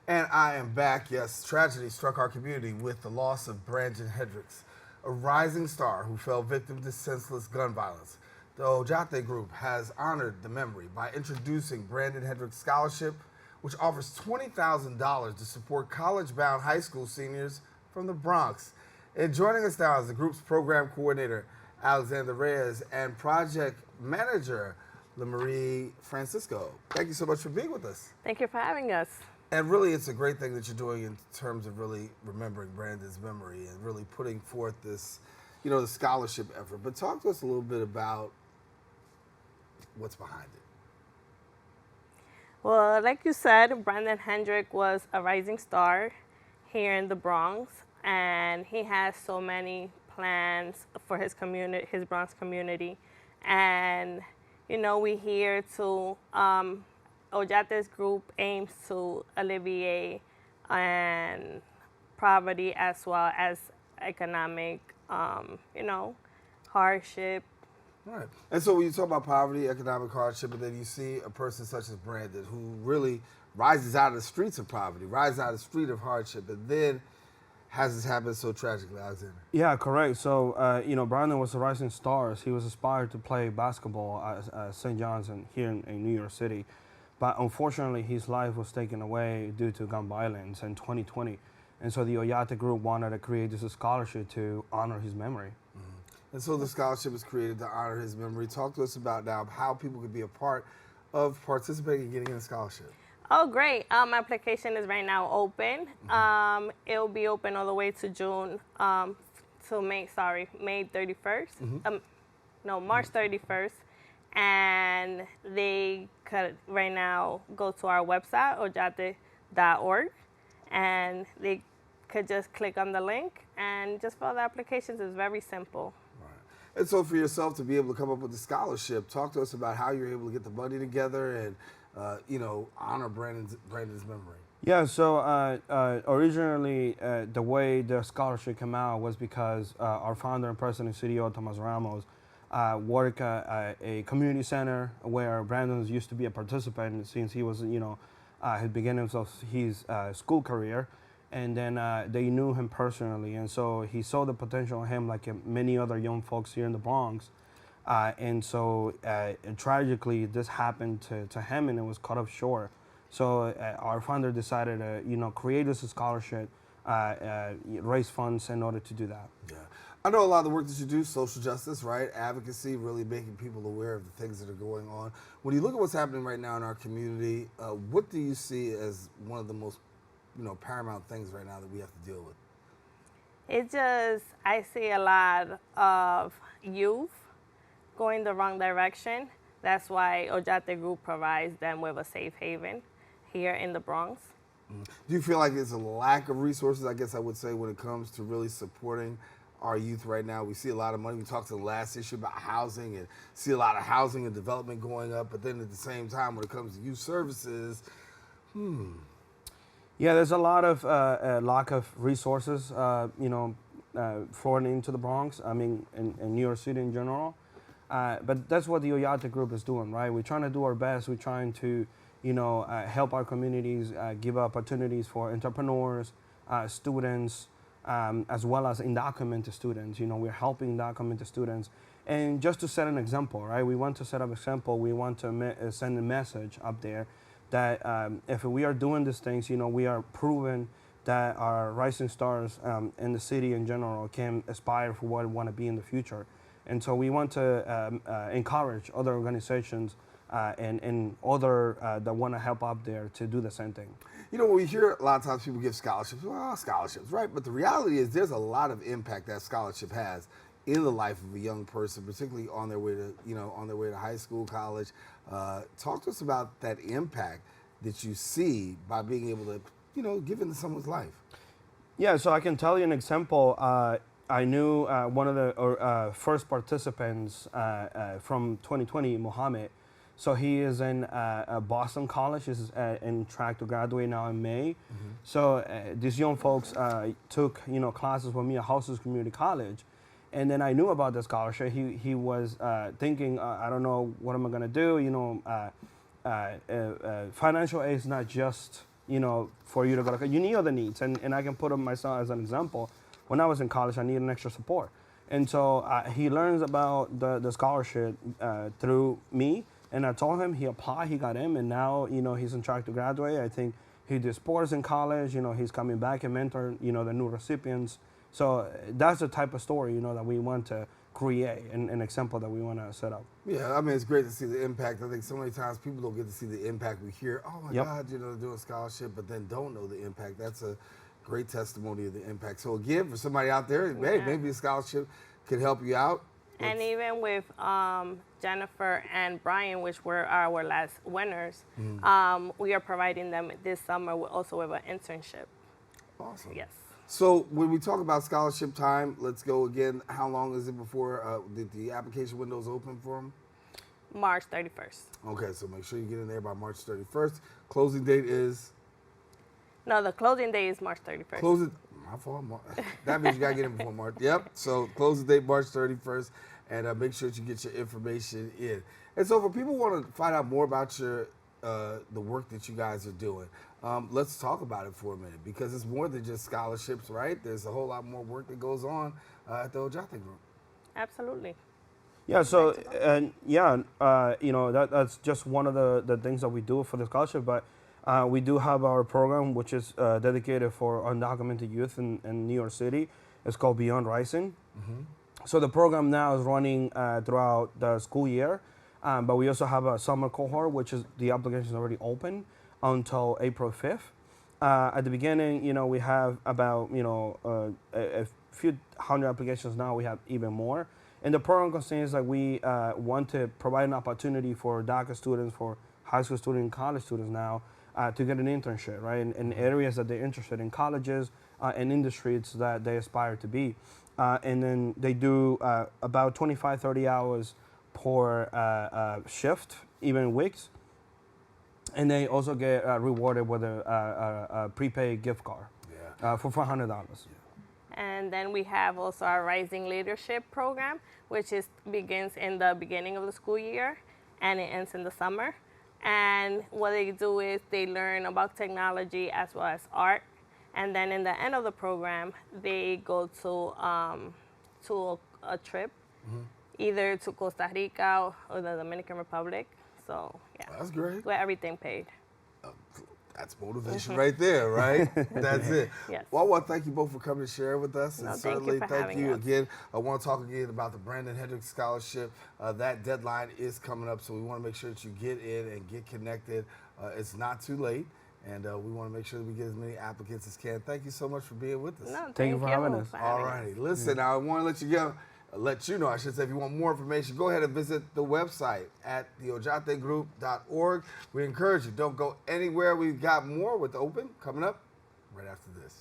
And I am back. Yes, tragedy struck our community with the loss of Brandon Hendricks, a rising star who fell victim to senseless gun violence. The Oyate Group has honored the memory by introducing Brandon Hendricks Scholarship, which offers $20,000 to support college-bound high school seniors from the Bronx. And joining us now is the group's program coordinator, Alexander Reyes, and project manager, Lymarie Francisco. Thank you so much for being with us. Thank you for having us. And really, it's a great thing that you're doing in terms of really remembering Brandon's memory and really putting forth this, the scholarship effort. But talk to us a little bit about what's behind it. Well, like you said, Brandon Hendrick was a rising star here in the Bronx, and he has so many plans for his community, his Bronx community. And, we here to Oyate's group aims to alleviate and poverty as well as economic, hardship. Right. And so when you talk about poverty, economic hardship, and then you see a person such as Brandon who really rises out of the streets of poverty, rises out of the street of hardship, and then has this happen so tragically, Alexander? Yeah, correct. So, Brandon was a rising star. He was aspired to play basketball at St. John's here in New York City. But unfortunately, his life was taken away due to gun violence in 2020. And so the Oyate Group wanted to create this scholarship to honor his memory. Mm-hmm. And so the scholarship was created to honor his memory. Talk to us about now how people could be a part of participating and getting in a scholarship. Oh, great. Application is right now open. Mm-hmm. It'll be open all the way to May 31st. Mm-hmm. March 31st. And they could right now go to our website, oyate.org, and they could just click on the link and just fill the applications. It's very simple. Right. And so for yourself to be able to come up with the scholarship, talk to us about how you're able to get the money together and, honor Brandon's memory. Yeah, so originally the way the scholarship came out was because our founder and president, CEO Thomas Ramos, work at a community center where Brandon used to be a participant since he was, his beginnings of his school career. And then they knew him personally. And so he saw the potential in him like many other young folks here in the Bronx. And so tragically, this happened to him and it was cut off short. So our founder decided to, create this scholarship, raise funds in order to do that. Yeah. I know a lot of the work that you do, social justice, right? Advocacy, really making people aware of the things that are going on. When you look at what's happening right now in our community, what do you see as one of the most, paramount things right now that we have to deal with? I see a lot of youth going the wrong direction. That's why Oyate Group provides them with a safe haven here in the Bronx. Do you feel like there's a lack of resources, I guess I would say, when it comes to really supporting our youth right now? We see a lot of money. We talked to the last issue about housing and see a lot of housing and development going up. But then at the same time, when it comes to youth services, Yeah, there's a lot of lack of resources, flowing into the Bronx. I mean, in New York City in general. But that's what the Oyate Group is doing, right? We're trying to do our best. We're trying to, help our communities, give opportunities for entrepreneurs, students, as well as undocumented students. We're helping undocumented students. And just to set an example, right? We want to set up an example. We want to send a message up there that if we are doing these things, we are proving that our rising stars in the city in general can aspire for what we want to be in the future. And so we want to encourage other organizations and other that want to help up there to do the same thing. We hear a lot of times people give scholarships. Well, scholarships, right? But the reality is there's a lot of impact that scholarship has in the life of a young person, particularly on their way to high school, college. Talk to us about that impact that you see by being able to, give into someone's life. Yeah, so I can tell you an example. I knew one of the first participants from 2020, Mohammed. So he is in Boston College. He's in track to graduate now in May. Mm-hmm. So these young folks took classes with me at Host Community College, and then I knew about the scholarship. He was thinking, I don't know what am I gonna do. Financial aid is not just for you to go to. You need other needs, and I can put up myself as an example. When I was in college, I needed an extra support, and so he learns about the scholarship through me, and I told him, he applied, he got in, and now he's on track to graduate. I think he did sports in college. He's coming back and mentor the new recipients. So that's the type of story that we want to create, an example that we want to set up. Yeah, I mean, it's great to see the impact. I think so many times people don't get to see the impact. We hear, oh my God, they're doing a scholarship, but then don't know the impact. That's a great testimony of the impact. So again, for somebody out there, hey, maybe a scholarship could help you out. And even with Jennifer and Brian, which were our last winners, we are providing them this summer also with an internship. Awesome. Yes. So when we talk about scholarship time, let's go again. How long is it before the application window is open for them? March 31st. Okay, so make sure you get in there by March 31st. Closing date is? No, the closing date is March 31st. My fault. That means you got to get in before March. Yep, so closing date March 31st, and make sure that you get your information in. And so for people who want to find out more about the work that you guys are doing, let's talk about it for a minute, because it's more than just scholarships, right? There's a whole lot more work that goes on at the Oyate Group. Absolutely. Yeah, so, that's just one of the things that we do for the scholarship, but we do have our program, which is dedicated for undocumented youth in New York City. It's called Beyond Rising. So the program now is running throughout the school year, but we also have a summer cohort, which is the application is already open until April 5th. At the beginning, we have about, a few hundred applications. Now we have even more. And the program contains that we want to provide an opportunity for DACA students, for high school students and college students now to get an internship, right, in areas that they're interested in, colleges and industries that they aspire to be. And then they do about 25, 30 hours per shift, even weeks. And they also get rewarded with a prepaid gift card for $400. And then we have also our Rising Leadership program, which begins in the beginning of the school year and it ends in the summer. And what they do is they learn about technology as well as art. And then in the end of the program, they go to a trip, either to Costa Rica or the Dominican Republic. So, yeah. That's great. With everything paid. That's motivation right there, right? That's it. Yes. Well, I want to thank you both for coming to share with us. No, And thank you certainly for thank having you us. again. I want to talk again about the Brandon Hendricks Scholarship. That deadline is coming up, so we want to make sure that you get in and get connected. It's not too late, and we want to make sure that we get as many applicants as can. Thank you so much for being with us. No, Thank you for having us. All righty. Listen, now I want to let you know, if you want more information, go ahead and visit the website at theojategroup.org. We encourage you, don't go anywhere. We've got more with Open coming up right after this.